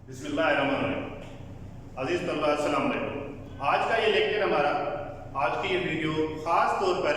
بسم اللہ الرحمن الرحیم۔ عزیز طلباء السلام علیکم۔ آج کا یہ لیکچر ہمارا، آج کی یہ ویڈیو خاص طور پر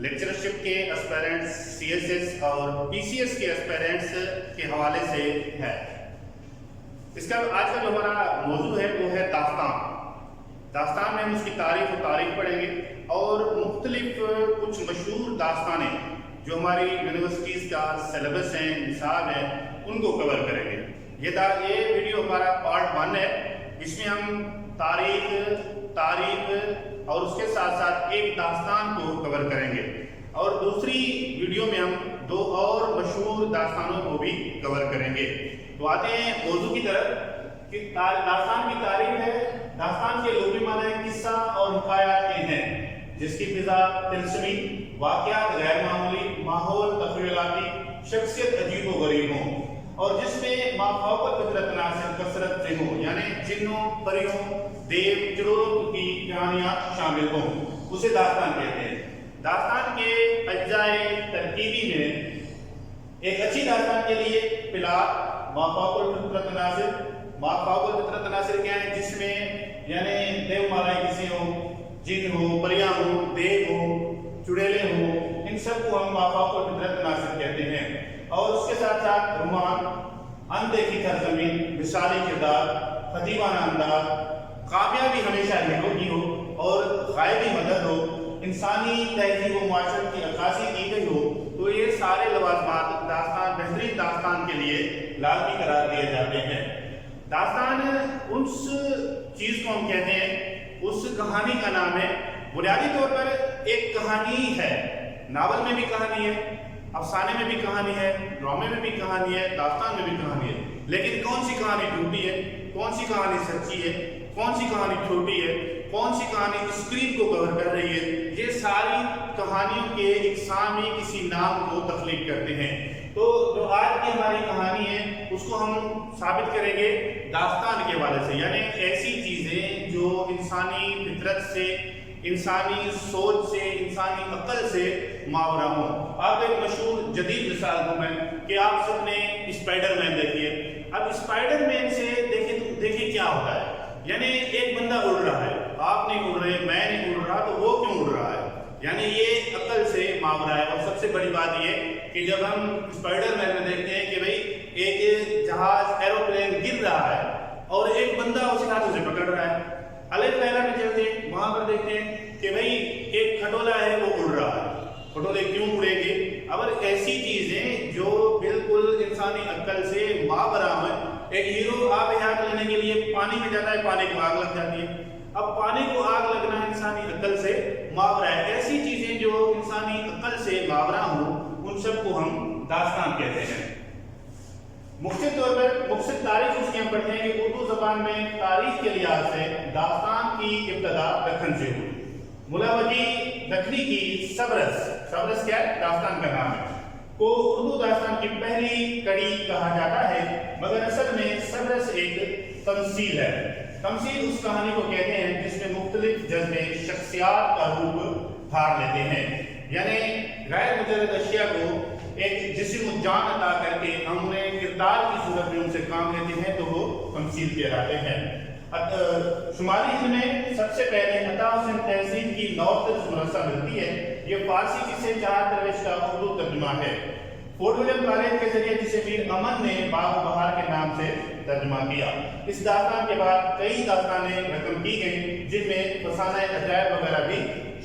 لیکچرشپ کے اسپیرنٹس، سی ایس ایس اور پی سی ایس کے اسپیرنٹس کے حوالے سے ہے۔ اس کا آج کا جو ہمارا موضوع ہے وہ ہے داستان۔ داستان میں ہم اس کی تاریخ و تاریخ پڑھیں گے اور مختلف کچھ مشہور داستانیں جو ہماری یونیورسٹیز کا سلیبس ہیں، نصاب ہیں، ان کو کور کریں گے۔ یہ ویڈیو ہمارا پارٹ 1 ہے۔ اس میں ہم تاریخ اور اس کے ساتھ ساتھ ایک داستان کو کور کریں گے، اور دوسری ویڈیو میں ہم 2 اور مشہور داستانوں کو بھی کور کریں گے۔ تو آتے ہیں موضوع کی طرف کہ داستان کی تاریخ ہے۔ داستان کے لغوی معنی قصہ اور حکایات کے ہیں، جس کی فضا طلسمی، واقعات غیر معمولی، ماحول تخیلاتی، شخصیت عجیب و غریب ہوں، اور جس میں ما فوق الفطرت عناصر کثرت سے ہوں، یعنی جنوں، پریوں، دیو، چڑوروں کی کہانیاں شامل ہوں، اسے داستان کہتے ہیں۔ داستان کے اجزائے ترکیبی میں ایک اچھی داستان کے لیے پلاٹ، ما فوق الفطرت عناصر کیا ہے؟ جس میں یعنی دیو مالائی کسی ہوں، جن ہوں، پریاں ہوں، دیو ہوں، چڑیلے ہوں، ان سب کو ہم ما فوق الفطرت عناصر کہتے ہیں۔ اور اس کے ساتھ ساتھ رومان، اندیکھی سرزمین، مثالی کردار، خطیبانہ انداز، کامیابی ہمیشہ ہیرو کی ہو اور غائبی مدد ہو، انسانی تہذیب و معاشرت کی عکاسی کی گئی ہو، تو یہ سارے لوازمات بہترین داستان کے لیے لازمی قرار دیے جاتے ہیں۔ داستان اس چیز کو ہم کہتے ہیں، اس کہانی کا نام ہے، بنیادی طور پر ایک کہانی ہے۔ ناول میں بھی کہانی ہے، افسانے میں بھی کہانی ہے، ڈرامے میں بھی کہانی ہے، داستان میں بھی کہانی ہے، لیکن کون سی کہانی جھوٹی ہے، کون سی کہانی سچی ہے، کون سی کہانی چھوٹی ہے، کون سی کہانی اسکرین کو کور کر رہی ہے، یہ ساری کہانیوں کے اقسامی کسی نام کو تخلیق کرتے ہیں۔ تو جو آج کی ہماری کہانی ہے اس کو ہم ثابت کریں گے داستان کے حوالے سے، یعنی ایسی چیزیں جو انسانی فطرت سے، انسانی سوچ سے، انسانی عقل سے ماورا ہوں۔ آپ ایک مشہور جدید مثال دوں میں کہ آپ سب نے اسپائڈر مین دیکھی ہے۔ اب اسپائڈر مین سے دیکھیں کیا ہوتا ہے، یعنی ایک بندہ اڑ رہا ہے، آپ نہیں اڑ رہے، میں نہیں اڑ رہا، تو وہ کیوں اڑ رہا ہے؟ یعنی یہ عقل سے ماورا ہے۔ اور سب سے بڑی بات یہ کہ جب ہم اسپائڈر مین میں دیکھتے ہیں کہ بھئی ایک جہاز، ایروپلین گر رہا ہے اور ایک بندہ اسے ہاتھوں سے پکڑ رہا ہے، الگ پہلا میں چلتے ہیں، وہاں پر دیکھتے ہیں کہ بھئی ایک کھٹولا ہے وہ اڑ رہا ہے، کھٹولے کیوں اڑیں گے؟ اب ایسی چیزیں جو بالکل انسانی عقل سے ماورا ہیں۔ ایک ہیرو آب حیات لینے کے لیے پانی میں جاتا ہے، پانی کو آگ لگ جاتی ہے۔ اب پانی کو آگ لگنا انسانی عقل سے ماورا ہے۔ ایسی چیزیں جو انسانی عقل سے ماورا ہوں، ان سب کو ہم داستان کہتے ہیں۔ مختصر طور پر مختصر تاریخ اس کی ہم پڑھتے ہیں کہ اردو زبان میں تاریخ کے لحاظ سے داستان کی ابتدا دکن سے ہوئی۔ ملا وجی دکنی کی سبرس کیا ہے؟ داستان کا نام ہے، کو اردو داستان کی پہلی کڑی کہا جاتا ہے، مگر اصل میں سبرس ایک تمثیل ہے۔ تمثیل اس کہانی کو کہتے ہیں جس میں مختلف جذبے شخصیات کا روپ دھار لیتے ہیں، یعنی غیر مجرد اشیاء کو ایک جسم و جان عطا کر کے ہم انہیں کردار کی صورت میں ان سے کام لیتے ہیں، تو وہ تمثیل کہلاتے ہیں۔ شمالی ہند میں سب سے پہلے عطا حسین تہذیب کی نوتر مرثہ ملتی ہے۔ یہ فارسی قصے چار درویش کا اردو ترجمہ ہے۔ فورٹ ولیم کالج کے ذریعے جسے میر امن نے باغ و بہار کے نام سے ترجمہ کیا۔ اس داستان کے بعد کئی داستانیں رقم کی گئیں، جن میں فسانہ عجائب وغیرہ بھی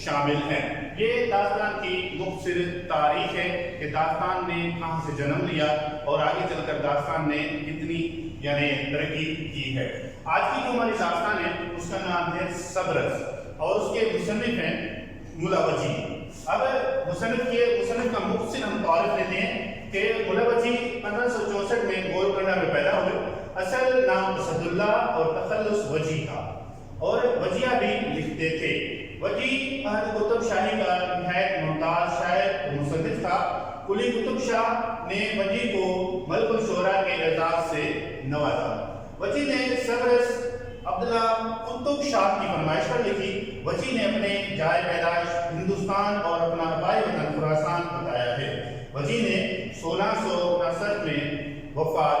شامل ہیں۔ یہ داستان کی مختصر تاریخ ہے کہ داستان نے کہاں سے جنم لیا اور آگے چل کر داستان نے کتنی یعنی ترقی کی ہے۔ آج کی جو ہماری داستان ہے اس کا نام ہے سبرس، اور اس کے مصنف ہیں ملا وجی۔ اب مصنف کا مختصر ہم تعارف لیتے ہیں کہ ملا وجی 1564 میں گولکنڈہ میں پیدا ہوئے۔ اصل نام اسد اللہ اور تخلص وجی تھا، اور وجیہ بھی لکھتے تھے۔ وجی اہل قطب شاہی کا نہایت ممتاز شاعر و مصنف تھا۔ قلی قطب شاہ نے وجی کو ملک الشعراء کے اعزاز سے نوازا۔ وجی نے سبرس عبداللہ قطب شاہ کی فرمائش پر لکھی۔ وجی نے اپنے جائے پیدائش ہندوستان اور اپنا آبائی وطن خراسان بتایا ہے۔ وجی نے 1659 میں وفات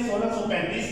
1635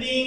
3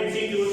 MCQs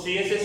CSS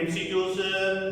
MCQs